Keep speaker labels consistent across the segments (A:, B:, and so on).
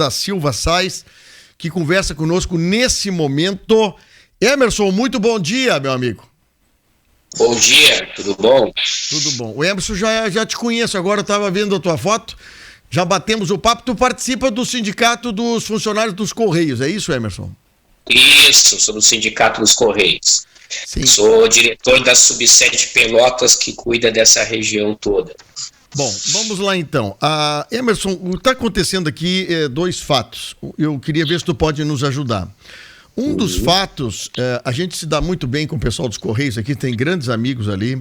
A: da Silva Sais, que conversa conosco nesse momento. Emerson, muito bom dia, meu amigo.
B: Bom dia, tudo bom?
A: Tudo bom. O Emerson, já te conheço, agora eu estava vendo a tua foto, já batemos o papo. Tu participa do Sindicato dos Funcionários dos Correios, é isso, Emerson?
B: Isso, sou do Sindicato dos Correios.
A: Sim.
B: Sou diretor da subsede Pelotas, que cuida dessa região toda.
A: Bom, vamos lá então. Emerson, está acontecendo aqui dois fatos. Eu queria ver se tu pode nos ajudar. Um dos fatos, a gente se dá muito bem com o pessoal dos Correios aqui, tem grandes amigos ali,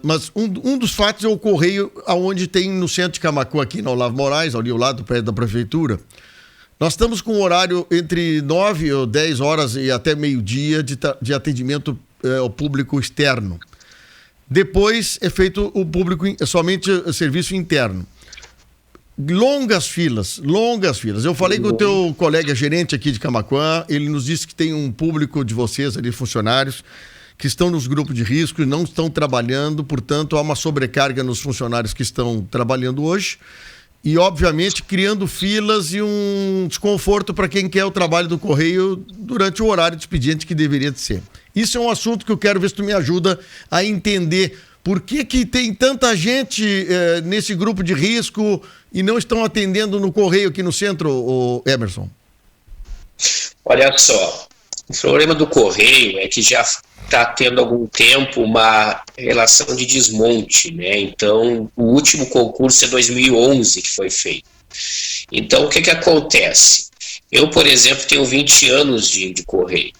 A: mas um dos fatos é o Correio, onde tem no centro de Camaquã, aqui no Olavo Moraes, ali ao lado do prédio da Prefeitura. Nós estamos com um horário entre 9 ou 10 horas e até meio-dia de atendimento ao público externo. Depois é feito o público, somente o serviço interno. Longas filas. Eu falei com o teu colega gerente aqui de Camaquã, ele nos disse que tem um público de vocês ali, funcionários, que estão nos grupos de risco e não estão trabalhando, portanto há uma sobrecarga nos funcionários que estão trabalhando hoje e, obviamente, criando filas e um desconforto para quem quer o trabalho do Correio durante o horário de expediente que deveria de ser. Isso é um assunto que eu quero ver se tu me ajuda a entender. Por que tem tanta gente nesse grupo de risco e não estão atendendo no Correio aqui no centro, Emerson?
B: Olha só, o problema do Correio é que já está tendo há algum tempo uma relação de desmonte, né? Então, o último concurso é 2011 que foi feito. Então, o que acontece? Eu, por exemplo, tenho 20 anos de Correio.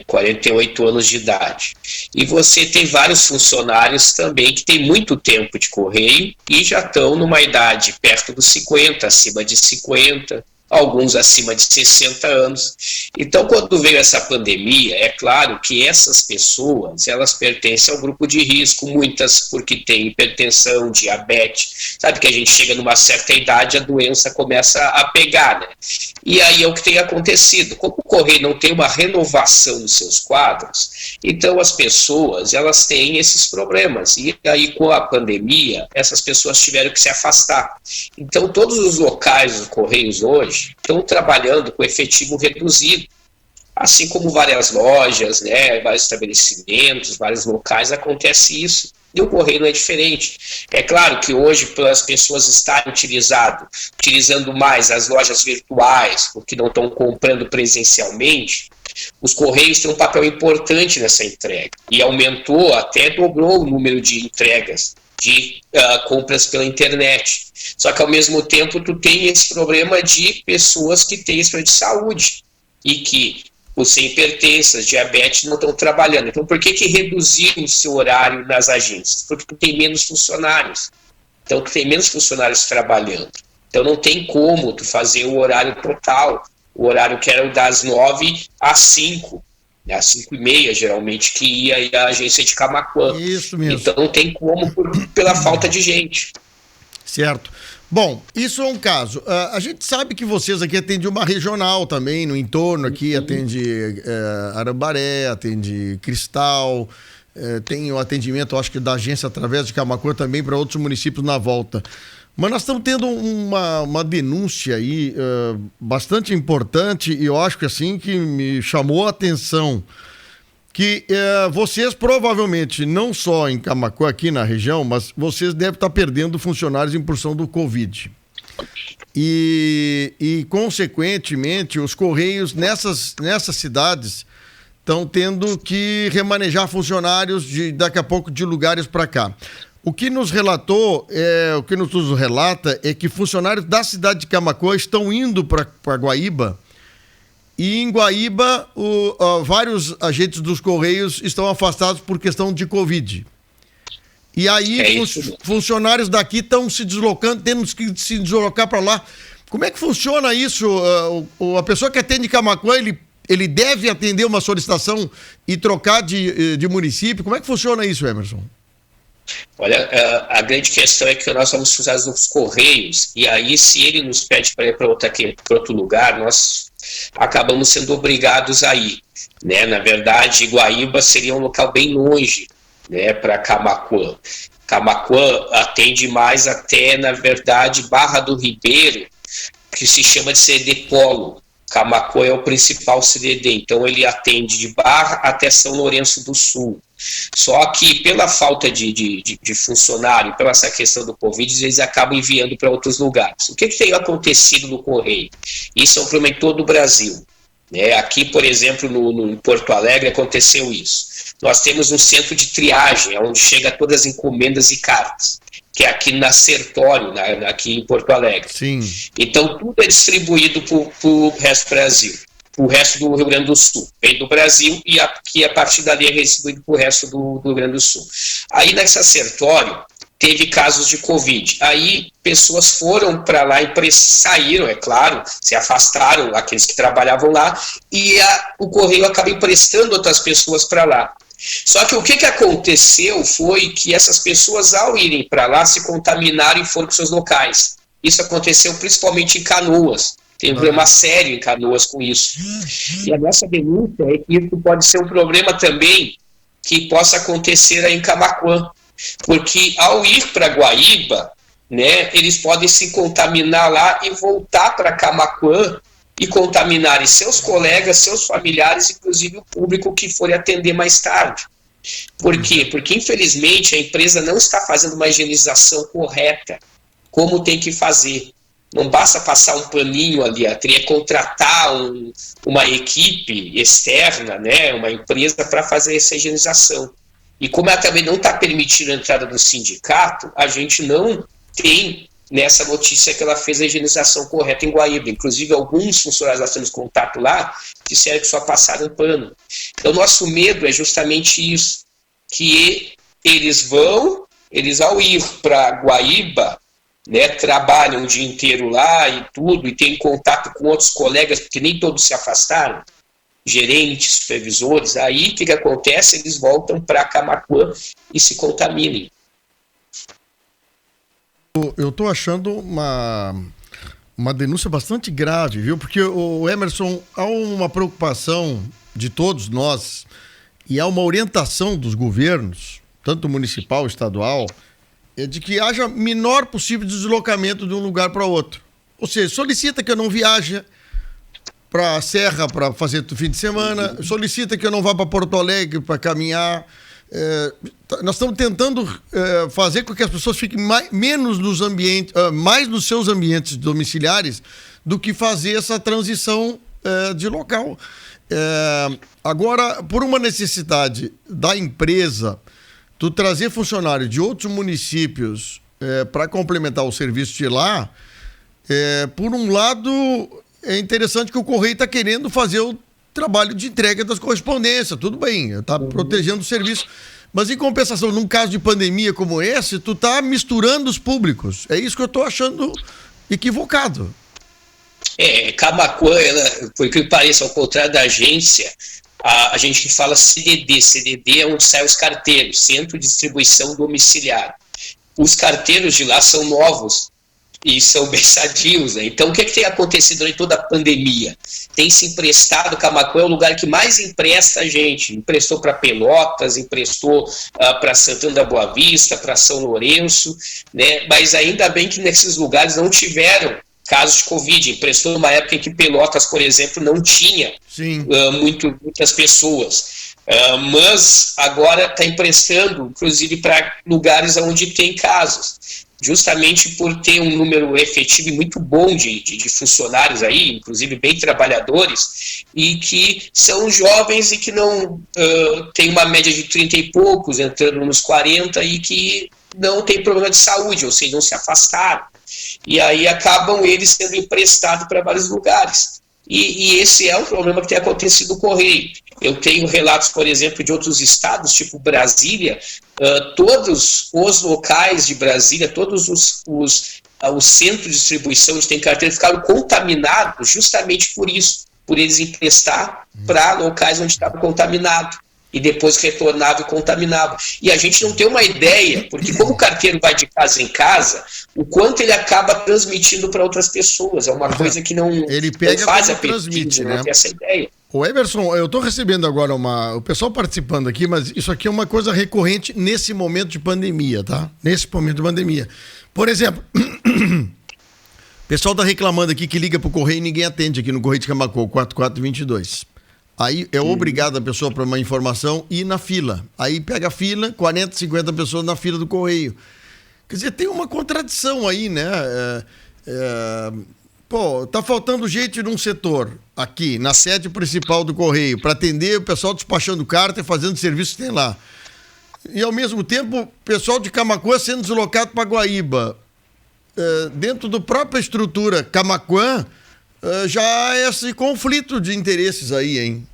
B: 48 anos de idade. E você tem vários funcionários também que têm muito tempo de Correio e já estão numa idade perto dos 50, acima de 50, alguns acima de 60 anos. Então, quando veio essa pandemia, é claro que essas pessoas, elas pertencem ao grupo de risco, muitas porque têm hipertensão, diabetes. Sabe que a gente chega numa certa idade, a doença começa a pegar, né? E aí é o que tem acontecido. Como o Correio não tem uma renovação nos seus quadros, então as pessoas, elas têm esses problemas. E aí, com a pandemia, essas pessoas tiveram que se afastar. Então, todos os locais dos Correios hoje estão trabalhando com efetivo reduzido, assim como várias lojas, né, vários estabelecimentos, vários locais, acontece isso. E o Correio não é diferente. É claro que hoje, para as pessoas estarem utilizando mais as lojas virtuais, porque não estão comprando presencialmente, os Correios têm um papel importante nessa entrega. E aumentou, até dobrou o número de entregas de compras pela internet. Só que, ao mesmo tempo, tu tem esse problema de pessoas que têm esse problema de saúde e que, por ser hipertensas, diabetes, não estão trabalhando. Então, por que reduziram o seu horário nas agências? Porque tu tem menos funcionários. Então, tu tem menos funcionários trabalhando. Então, não tem como tu fazer o horário total, o horário que era das 9 às 5. Às 5h30, geralmente, que ia a agência de Camaquã.
A: Isso mesmo.
B: Então não tem como pela falta de gente.
A: Certo. Bom, isso é um caso. A gente sabe que vocês aqui atendem uma regional também, no entorno aqui, atende Arambaré, atende Cristal, tem o atendimento, acho que da agência através de Camaquã também para outros municípios na volta. Mas nós estamos tendo uma denúncia aí bastante importante e eu acho que assim que me chamou a atenção que vocês provavelmente, não só em Camaquã, aqui na região, mas vocês devem estar perdendo funcionários em função do Covid. E consequentemente, os Correios nessas cidades estão tendo que remanejar funcionários daqui a pouco de lugares para cá. O que nos relata é que funcionários da cidade de Camaquã estão indo para Guaíba e em Guaíba vários agentes dos Correios estão afastados por questão de Covid. E aí funcionários daqui estão se deslocando, tendo que se deslocar para lá. Como é que funciona isso? A pessoa que atende Camaquã, ele deve atender uma solicitação e trocar de município? Como é que funciona isso, Emerson?
B: Olha, a grande questão é que nós somos funcionários dos Correios, e aí se ele nos pede para ir para outro lugar, nós acabamos sendo obrigados a ir, né? Na verdade, Guaíba seria um local bem longe, né, para Camaquã. Camaquã atende mais até, na verdade, Barra do Ribeiro, que se chama de CDD Polo. Camaquã é o principal CDD, então ele atende de Barra até São Lourenço do Sul. Só que pela falta de funcionário, pela essa questão do Covid, eles acabam enviando para outros lugares. O que tem acontecido no Correio? Isso é um problema em todo o Brasil. Aqui, por exemplo, em Porto Alegre aconteceu isso. Nós temos um centro de triagem, onde chega todas as encomendas e cartas, que é aqui na Sertório, aqui em Porto Alegre.
A: Sim.
B: Então, tudo é distribuído para o resto do Brasil, para o resto do Rio Grande do Sul. Vem do Brasil e aqui, a partir dali, é distribuído para o resto do Rio Grande do Sul. Aí, nessa Sertório, teve casos de Covid. Aí, pessoas foram para lá e saíram, é claro, se afastaram, aqueles que trabalhavam lá, e o Correio acaba emprestando outras pessoas para lá. Só que o que aconteceu foi que essas pessoas, ao irem para lá, se contaminaram e foram para seus locais. Isso aconteceu principalmente em Canoas. Tem um problema sério em Canoas com isso. E a nossa denúncia é que isso pode ser um problema também que possa acontecer aí em Camaquã. Porque ao ir para Guaíba, eles podem se contaminar lá e voltar para Camaquã e contaminarem seus colegas, seus familiares, inclusive o público que for atender mais tarde. Por quê? Porque, infelizmente, a empresa não está fazendo uma higienização correta, como tem que fazer. Não basta passar um paninho ali, teria que contratar uma equipe externa, uma empresa para fazer essa higienização. E como ela também não está permitindo a entrada do sindicato, a gente não tem nessa notícia que ela fez a higienização correta em Guaíba. Inclusive, alguns funcionários nós temos contato lá, disseram que só passaram pano. Então, nosso medo é justamente isso, que eles ao ir para Guaíba, trabalham o dia inteiro lá e tudo, e têm contato com outros colegas, porque nem todos se afastaram, gerentes, supervisores, aí o que acontece? Eles voltam para Camaquã e se contaminem.
A: Eu estou achando uma denúncia bastante grave, viu? Porque, o Emerson, há uma preocupação de todos nós e há uma orientação dos governos, tanto municipal, estadual, de que haja menor possível deslocamento de um lugar para outro. Ou seja, solicita que eu não viaje para a Serra para fazer o fim de semana, solicita que eu não vá para Porto Alegre para caminhar. Nós estamos tentando fazer com que as pessoas fiquem menos nos ambientes, mais nos seus ambientes domiciliares, do que fazer essa transição de local. Agora, por uma necessidade da empresa, tu trazer funcionário de outros municípios para complementar o serviço de lá, por um lado, é interessante que o Correio está querendo fazer o trabalho de entrega das correspondências, tudo bem, está protegendo o serviço. Mas, em compensação, num caso de pandemia como esse, tu está misturando os públicos. É isso que eu estou achando equivocado.
B: Camaquã, por que pareça, ao contrário da agência, a gente fala CDD. CDD é onde saem os carteiros, Centro de Distribuição Domiciliar. Os carteiros de lá são novos e são bem sadios, Então, o que tem acontecido durante toda a pandemia? Tem se emprestado, Camaquã é o lugar que mais empresta a gente. Emprestou para Pelotas, emprestou para Santana da Boa Vista, para São Lourenço, Mas ainda bem que nesses lugares não tiveram casos de Covid. Emprestou numa época em que Pelotas, por exemplo, não tinha muitas pessoas. Mas agora está emprestando, inclusive, para lugares onde tem casos. Justamente por ter um número efetivo e muito bom de funcionários aí, inclusive bem trabalhadores, e que são jovens e que não tem uma média de 30 e poucos, entrando nos 40, e que não tem problema de saúde, ou seja, não se afastaram. E aí acabam eles sendo emprestados para vários lugares. E esse é um problema que tem acontecido no Correio. Eu tenho relatos, por exemplo, de outros estados, tipo Brasília, todos os locais de Brasília, todos os centros de distribuição onde tem carteira ficaram contaminados justamente por isso, por eles emprestar para locais onde estava contaminado. E depois retornava e contaminava. E a gente não tem uma ideia, porque como o carteiro vai de casa em casa, o quanto ele acaba transmitindo para outras pessoas. É uma coisa que não,
A: ele pega,
B: não faz a
A: transmite,
B: não tem essa ideia.
A: O Emerson, eu estou recebendo agora o pessoal participando aqui, mas isso aqui é uma coisa recorrente nesse momento de pandemia, tá? Nesse momento de pandemia. Por exemplo, Pessoal tá reclamando aqui que liga pro Correio e ninguém atende aqui no Correio de Camaquã, 4422. Aí é obrigada a pessoa para uma informação ir na fila. Aí pega a fila, 40, 50 pessoas na fila do Correio. Quer dizer, tem uma contradição aí, né? Tá faltando gente num setor aqui, na sede principal do Correio, para atender o pessoal despachando carta e fazendo serviço que tem lá. E, ao mesmo tempo, o pessoal de Camaquã sendo deslocado para Guaíba. Dentro da própria estrutura Camaquã, já há esse conflito de interesses aí, hein?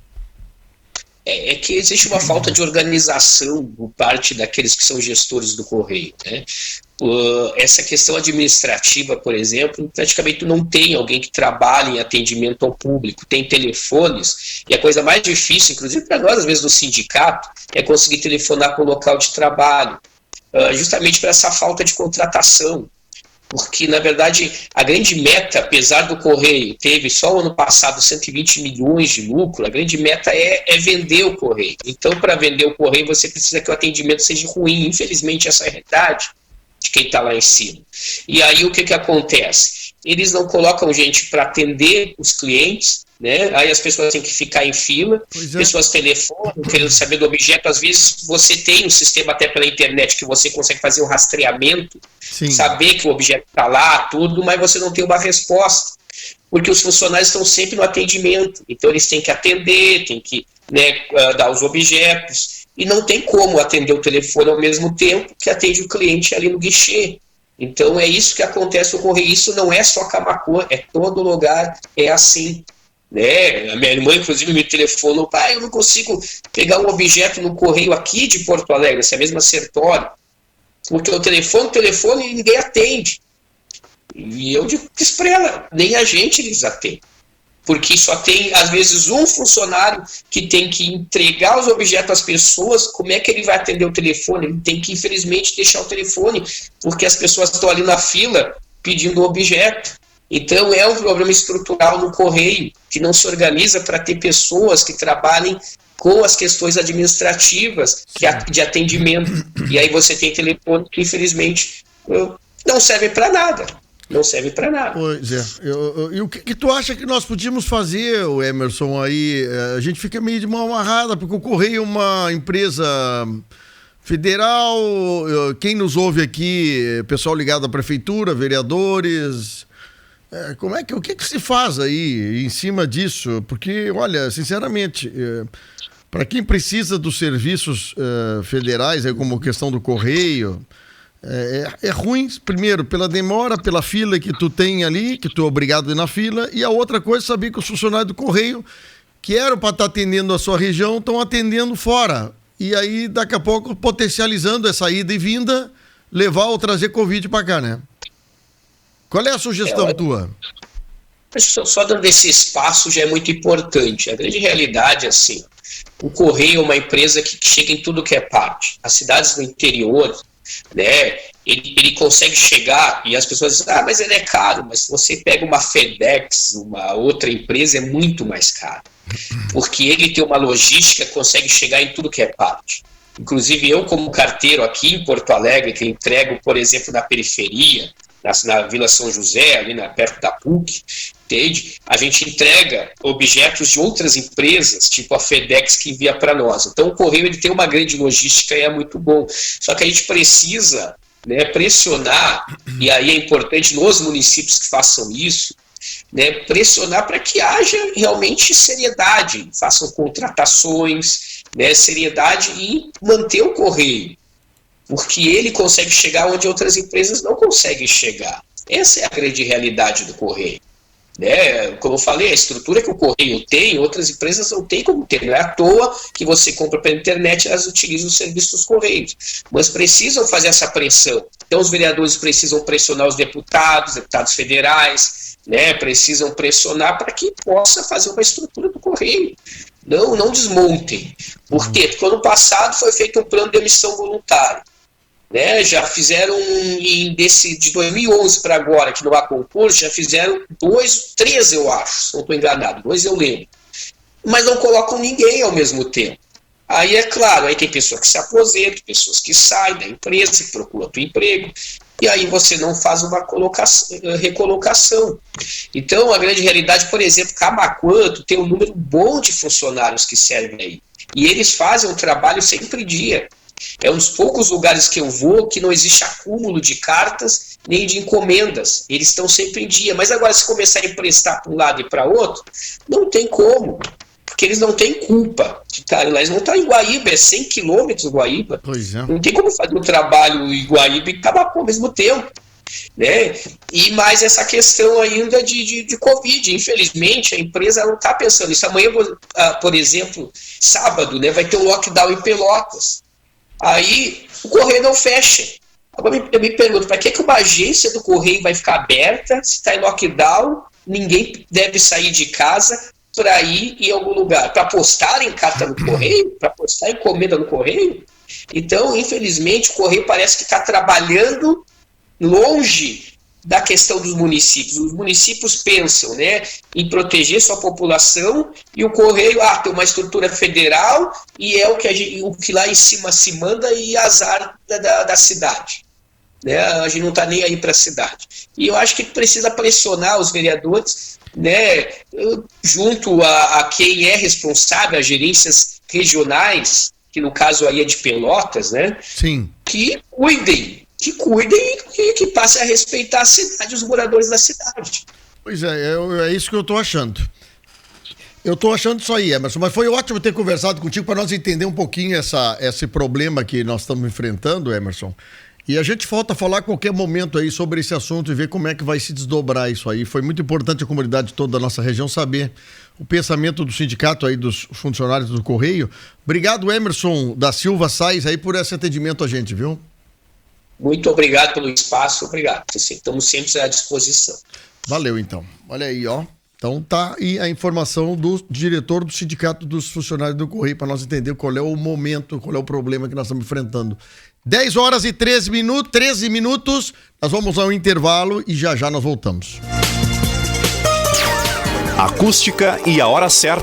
B: É que existe uma falta de organização por parte daqueles que são gestores do Correio, né? Essa questão administrativa, por exemplo, praticamente não tem alguém que trabalhe em atendimento ao público, tem telefones, e a coisa mais difícil, inclusive para nós, às vezes, no sindicato, é conseguir telefonar para o local de trabalho, justamente por essa falta de contratação. Porque, na verdade, a grande meta, apesar do Correio, teve só o ano passado 120 milhões de lucro, a grande meta é vender o Correio. Então, para vender o Correio, você precisa que o atendimento seja ruim. Infelizmente, essa é a realidade de quem está lá em cima. E aí, o que acontece? Eles não colocam gente para atender os clientes, né? Aí as pessoas têm que ficar em fila, pessoas telefonam, querendo saber do objeto. Às vezes você tem um sistema até pela internet que você consegue fazer um rastreamento,
A: Sim.
B: Saber que o objeto está lá, tudo, mas você não tem uma resposta, porque os funcionários estão sempre no atendimento, então eles têm que atender, têm que, né, dar os objetos, e não tem como atender o telefone ao mesmo tempo que atende o cliente ali no guichê. Então é isso que acontece no Correio. Isso não é só Camaquã, é todo lugar, é assim. Né? A minha irmã, inclusive, me telefonou: pai, eu não consigo pegar um objeto no Correio aqui de Porto Alegre, essa mesma Sertório, porque o telefone e ninguém atende. E eu disse para ela: nem a gente eles atendem, porque só tem, às vezes, um funcionário que tem que entregar os objetos às pessoas. Como é que ele vai atender o telefone? Ele tem que, infelizmente, deixar o telefone, porque as pessoas estão ali na fila pedindo o objeto. Então é um problema estrutural no Correio, que não se organiza para ter pessoas que trabalhem com as questões administrativas de atendimento. E aí você tem telefone que, infelizmente, não serve para nada. Não serve para nada.
A: Pois é. E o que tu acha que nós podíamos fazer, Emerson, aí? A gente fica meio de mão amarrada, porque o Correio é uma empresa federal. Quem nos ouve aqui, pessoal ligado à prefeitura, vereadores. O que se faz aí em cima disso? Porque, olha, sinceramente, para quem precisa dos serviços federais, como a questão do Correio, é ruim, primeiro, pela demora, pela fila que tu tem ali, que tu é obrigado a ir na fila, e a outra coisa é saber que os funcionários do Correio, que eram para estar atendendo a sua região, estão atendendo fora. E aí, daqui a pouco, potencializando essa ida e vinda, levar ou trazer Covid para cá, né? Qual é a sugestão tua?
B: Só dando esse espaço já é muito importante. A grande realidade é assim: o Correio é uma empresa que chega em tudo que é parte. As cidades do interior, né, ele consegue chegar, e as pessoas dizem: mas ele é caro. Mas se você pega uma FedEx, uma outra empresa, é muito mais caro. Porque ele tem uma logística que consegue chegar em tudo que é parte. Inclusive eu, como carteiro aqui em Porto Alegre, que entrego, por exemplo, na periferia, na Vila São José, ali perto da PUC, entende? A gente entrega objetos de outras empresas, tipo a FedEx, que envia para nós. Então o Correio ele tem uma grande logística e é muito bom. Só que a gente precisa, né, pressionar, e aí é importante nos municípios que façam isso, né, pressionar para que haja realmente seriedade, façam contratações, né, seriedade em manter o Correio, porque ele consegue chegar onde outras empresas não conseguem chegar. Essa é a grande realidade do Correio. Né? Como eu falei, a estrutura que o Correio tem, outras empresas não têm como ter. Não é à toa que você compra pela internet e elas utilizam os serviços dos Correios. Mas precisam fazer essa pressão. Então os vereadores precisam pressionar os deputados federais, né? Precisam pressionar para que possa fazer uma estrutura do Correio. Não desmontem. Porque ano passado foi feito um plano de emissão voluntária. Né, já fizeram de 2011 para agora, que não há concurso, já fizeram 3 eu acho, se não estou enganado, 2 eu lembro. Mas não colocam ninguém ao mesmo tempo. Aí é claro, aí tem pessoas que se aposentam, pessoas que saem da empresa, que procuram outro emprego. e aí você não faz uma recolocação. Então, a grande realidade, por exemplo, Camaquã, tu tem um número bom de funcionários que servem aí. E eles fazem um trabalho sempre em dia. É um dos poucos lugares que eu vou que não existe acúmulo de cartas nem de encomendas. Eles estão sempre em dia. Mas agora, se começarem a emprestar para um lado e para outro, não tem como. Porque eles não têm culpa de estarem lá. Eles não estão em Guaíba, é 100 quilômetros Guaíba.
A: Pois é.
B: Não tem como fazer um trabalho em Guaíba e Camaquã ao mesmo tempo. Né? E mais essa questão ainda de Covid. Infelizmente, a empresa não está pensando isso. Amanhã, por exemplo, sábado, né, vai ter um lockdown em Pelotas. Aí o correio não fecha. Agora eu me pergunto, para que uma agência do correio vai ficar aberta se está em lockdown, ninguém deve sair de casa para ir em algum lugar? Para postar em carta no correio? Para postar encomenda no correio? Então, infelizmente, o correio parece que está trabalhando longe da questão dos municípios. Os municípios pensam, né, em proteger sua população, e o correio tem uma estrutura federal e é o que lá em cima se manda, e azar da cidade. Né? A gente não está nem aí para a cidade. E eu acho que precisa pressionar os vereadores, né, junto a quem é responsável, as gerências regionais, que no caso aí é de Pelotas, né?
A: Sim.
B: Que cuidem e que passem a respeitar a cidade, os moradores da cidade.
A: Pois é isso que eu tô achando. Eu tô achando isso aí, Emerson, mas foi ótimo ter conversado contigo para nós entender um pouquinho esse problema que nós estamos enfrentando, Emerson. E a gente volta a falar a qualquer momento aí sobre esse assunto e ver como é que vai se desdobrar isso aí. Foi muito importante a comunidade toda da nossa região saber o pensamento do sindicato aí, dos funcionários do Correio. Obrigado, Emerson da Silva Sais, aí por esse atendimento a gente, viu?
B: Muito obrigado pelo espaço, obrigado. Estamos sempre à disposição.
A: Valeu, então. Olha aí, ó. Então tá aí a informação do diretor do Sindicato dos Funcionários do Correio para nós entender qual é o momento, qual é o problema que nós estamos enfrentando. 10 horas e 13 minutos, nós vamos ao intervalo e já nós voltamos.
C: Acústica e a hora certa.